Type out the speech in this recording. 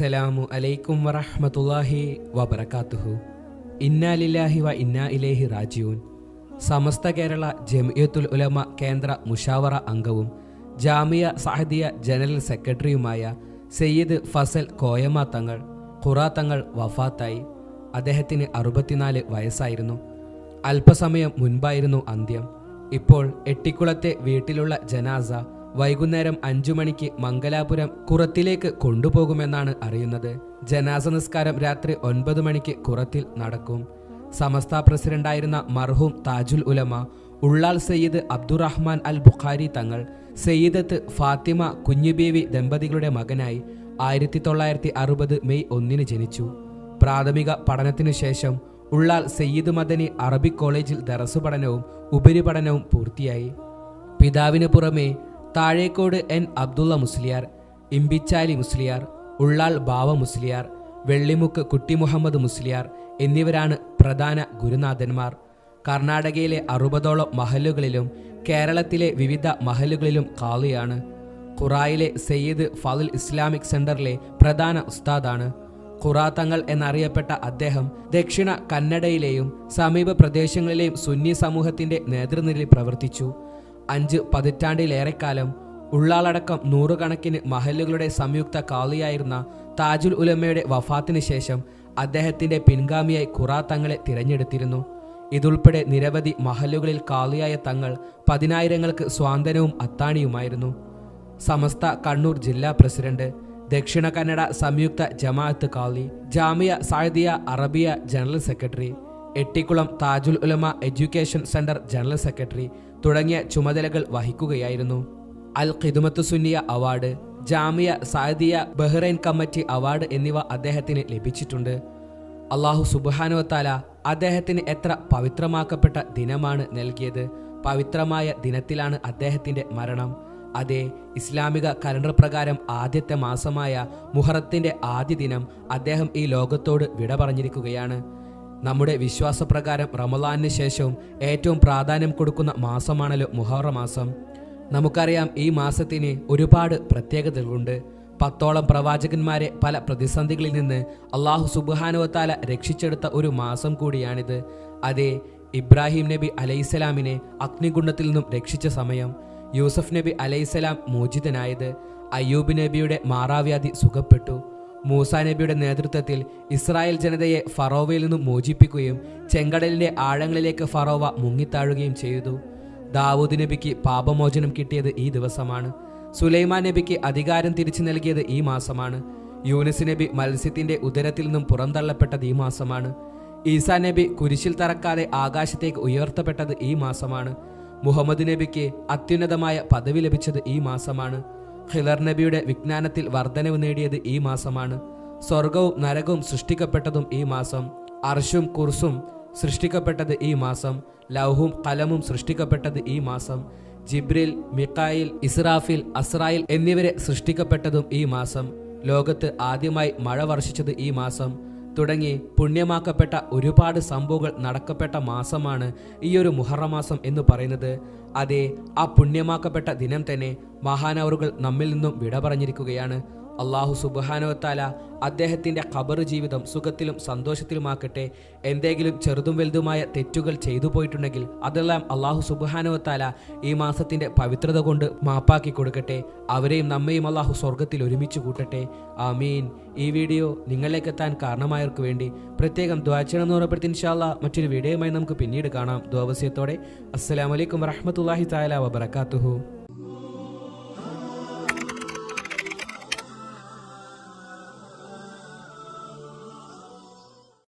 അസ്സലാമു അലൈക്കും വറഹ്മത്തുള്ളാഹി വബറകാതുഹു. ഇന്നാ ലില്ലാഹി വ ഇന്നാ ഇലൈഹി റാജിഊൻ. സമസ്ത കേരള ജംഇയ്യത്തുൽ ഉലമ കേന്ദ്ര മുഷാവറ അംഗവും ജാമിയ സഅദിയ ജനറൽ സെക്രട്ടറിയുമായ സയ്യിദ് ഫസൽ കോയമ്മ തങ്ങൾ ഖുറാ തങ്ങൾ വഫാത്തായി. അദ്ദേഹത്തിന് 64 വയസ്സായിരുന്നു. അല്പസമയം മുൻപായിരുന്നു അന്ത്യം. ഇപ്പോൾ എട്ടിക്കുളത്തെ വീട്ടിലുള്ള ജനാസ വൈകുന്നേരം 5 മണിക്ക് മംഗലാപുരം കുറത്തിലേക്ക് കൊണ്ടുപോകുമെന്നാണ് അറിയുന്നത്. ജനാസ നിസ്കാരം രാത്രി 9 മണിക്ക് കുറത്തിൽ നടക്കും. സമസ്ത പ്രസിഡന്റായിരുന്ന മർഹൂം താജുൽ ഉലമ ഉള്ളാൾ സയ്യിദ് അബ്ദുറഹ്മാൻ അൽ ബുഖാരി തങ്ങൾ സയ്യിദത്ത് ഫാത്തിമ കുഞ്ഞുബീവി ദമ്പതികളുടെ മകനായി 1960 മെയ് 1 ജനിച്ചു. പ്രാഥമിക പഠനത്തിനു ശേഷം ഉള്ളാൾ സയ്യിദ് മദനി അറബിക് കോളേജിൽ ദറസ് പഠനവും ഉപരിപഠനവും പൂർത്തിയായി. പിതാവിന് പുറമെ താഴേക്കോട് എൻ അബ്ദുള്ള മുസ്ലിയാർ, ഇമ്പിച്ചാലി മുസ്ലിയാർ, ഉള്ളാൾ ബാവ മുസ്ലിയാർ, വെള്ളിമുക്ക് കുട്ടി മുഹമ്മദ് മുസ്ലിയാർ എന്നിവരാണ് പ്രധാന ഗുരുനാഥന്മാർ. കർണാടകയിലെ 60ഓളം മഹല്ലുകളിലും കേരളത്തിലെ വിവിധ മഹല്ലുകളിലും ഖാളിയാണ്. ഖുറായിലെ സയ്യിദ് ഫാദിൽ ഇസ്ലാമിക് സെന്ററിലെ പ്രധാന ഉസ്താദാണ്. ഖുറാ തങ്ങൾ എന്നറിയപ്പെട്ട അദ്ദേഹം ദക്ഷിണ കന്നഡയിലെയും സമീപ പ്രദേശങ്ങളിലെയും സുന്നി സമൂഹത്തിന്റെ നേതൃനിരയിൽ പ്രവർത്തിച്ചു. 5 പതിറ്റാണ്ടിലേറെക്കാലം ഉള്ളാളടക്കം 100 കണക്കിന് മഹല്ലുകളുടെ സംയുക്ത ഖാളിയായിരുന്ന താജുൽ ഉലമയുടെ വഫാത്തിന് ശേഷം അദ്ദേഹത്തിന്റെ പിൻഗാമിയായി ഖുറാ തങ്ങളെ തിരഞ്ഞെടുത്തിരുന്നു. ഇതുൾപ്പെടെ നിരവധി മഹല്ലുകളിൽ ഖാളിയായ തങ്ങൾ 10,000ങ്ങൾക്ക് സ്വാന്തനവും അത്താണിയുമായിരുന്നു. സമസ്ത കണ്ണൂർ ജില്ലാ പ്രസിഡന്റ്, ദക്ഷിണ കന്നഡ സംയുക്ത ജമാഅത്ത് ഖാളി, Jamia Saadiya Arabiya general secretary, Ettikulam Tajul Ulama education centre general secretary തുടങ്ങിയ ചുമതലകൾ വഹിക്കുകയായിരുന്നു. Al Khidmat Sunniya award, Jamia Saadiya Bahrain committee award എന്നിവ അദ്ദേഹത്തിന് ലഭിച്ചിട്ടുണ്ട്. അല്ലാഹു സുബ്ഹാനഹു വ തആല അദ്ദേഹത്തിന് എത്ര പവിത്രമാക്കപ്പെട്ട ദിനമാണ് നൽകിയത്. പവിത്രമായ ദിനത്തിലാണ് അദ്ദേഹത്തിന്റെ മരണം. അതേ, ഇസ്ലാമിക കലണ്ടർ പ്രകാരം ആദ്യത്തെ മാസമായ മുഹറത്തിന്റെ ആദ്യ ദിനം അദ്ദേഹം ഈ ലോകത്തോട് വിട പറഞ്ഞിരിക്കുകയാണ്. നമ്മുടെ വിശ്വാസപ്രകാരം റമളാനിന് ശേഷവും ഏറ്റവും പ്രാധാന്യം കൊടുക്കുന്ന മാസമാണല്ലോ മുഹറം മാസം. നമുക്കറിയാം, ഈ മാസത്തിന് ഒരുപാട് പ്രത്യേകതകളുണ്ട്. 10ഓളം പ്രവാചകന്മാരെ പല പ്രതിസന്ധികളിൽ നിന്ന് അല്ലാഹു സുബ്ഹാനഹു വ തആല രക്ഷിച്ചെടുത്ത ഒരു മാസം കൂടിയാണിത്. അതേ, ഇബ്രാഹിം നബി അലൈഹിസ്സലാമിനെ അഗ്നികുണ്ഡത്തിൽ നിന്നും രക്ഷിച്ച സമയം, യൂസഫ് നബി അലൈഹിസ്സലാം മോചിതനായത്, അയ്യൂബ് നബിയുടെ മാറാവ്യാധി സുഖപ്പെട്ടു, മൂസാ നബിയുടെ നേതൃത്വത്തിൽ ഇസ്രായേൽ ജനതയെ ഫറോവയിൽ നിന്നും മോചിപ്പിക്കുകയും ചെങ്കടലിന്റെ ആഴങ്ങളിലേക്ക് ഫറോവ മുങ്ങിത്താഴുകയും ചെയ്തു. ദാവൂദ് നബിക്ക് പാപമോചനം കിട്ടിയത് ഈ ദിവസമാണ്. സുലൈമാൻ നബിക്ക് അധികാരം തിരിച്ചു നൽകിയത് ഈ മാസമാണ്. യൂനുസ് നബി മത്സ്യത്തിന്റെ ഉദരത്തിൽ നിന്നും പുറന്തള്ളപ്പെട്ടത് ഈ മാസമാണ്. ഈസാ നബി കുരിശിൽ തറക്കാതെ ആകാശത്തേക്ക് ഉയർത്തപ്പെട്ടത് ഈ മാസമാണ്. മുഹമ്മദ് നബിക്ക് അത്യുന്നതമായ പദവി ലഭിച്ചത് ഈ മാസമാണ്. ഖിളർ നബിയുടെ വിജ്ഞാനത്തിൽ വർധനവ് നേടിയത് ഈ മാസമാണ്. സ്വർഗവും നരകവും സൃഷ്ടിക്കപ്പെട്ടതും ഈ മാസം. അർഷും കുർസും സൃഷ്ടിക്കപ്പെട്ടത് ഈ മാസം. ലൗഹും കലമും സൃഷ്ടിക്കപ്പെട്ടത് ഈ മാസം. ജിബ്രിൽ, മിക്കായിൽ, ഇസ്രാഫിൽ, അസ്രായിൽ എന്നിവരെ സൃഷ്ടിക്കപ്പെട്ടതും ഈ മാസം. ലോകത്ത് ആദ്യമായി മഴ വർഷിച്ചത് ഈ മാസം. തുടങ്ങി പുണ്യമാക്കപ്പെട്ട ഒരുപാട് സംഭവങ്ങൾ നടക്കപ്പെട്ട മാസമാണ് ഈ ഒരു മുഹറം മാസം എന്ന് പറയുന്നത്. അതേ, ആ പുണ്യമാക്കപ്പെട്ട ദിനം തന്നെ മഹാനവറുകൾ നമ്മിൽ നിന്നും വിട പറഞ്ഞിരിക്കുകയാണ്. അല്ലാഹു സുബ്ഹാനഹു വ തആല അദ്ദേഹത്തിന്റെ ഖബർ ജീവിതം സുഖത്തിലും സന്തോഷത്തിലുമാക്കട്ടെ. എന്തെങ്കിലും ചെറുതും വലുതുമായ തെറ്റുകൾ ചെയ്തു പോയിട്ടുണ്ടെങ്കിൽ അതെല്ലാം അല്ലാഹു സുബ്ഹാനഹു വ തആല ഈ മാസത്തിന്റെ പവിത്രത കൊണ്ട് മാപ്പാക്കി കൊടുക്കട്ടെ. അവരെയും നമ്മയും അല്ലാഹു സ്വർഗത്തിൽ ഒരുമിച്ച് കൂട്ടട്ടെ. ആമീൻ. ഈ വീഡിയോ നിങ്ങളിലേക്ക് എത്താൻ കാരണമായവർക്ക് വേണ്ടി പ്രത്യേകം ദുആ ചെയ്യണമെന്ന് ഉറപ്പെടുത്തി ഇൻഷാ അല്ലാഹ് മറ്റൊരു വീഡിയോയുമായി നമുക്ക് പിന്നീട് കാണാം. ദുആ വസിയത്തോടെ. അസ്സലാമു അലൈക്കും വറഹ്മത്തുള്ളാഹി തആല വബറകാതുഹു.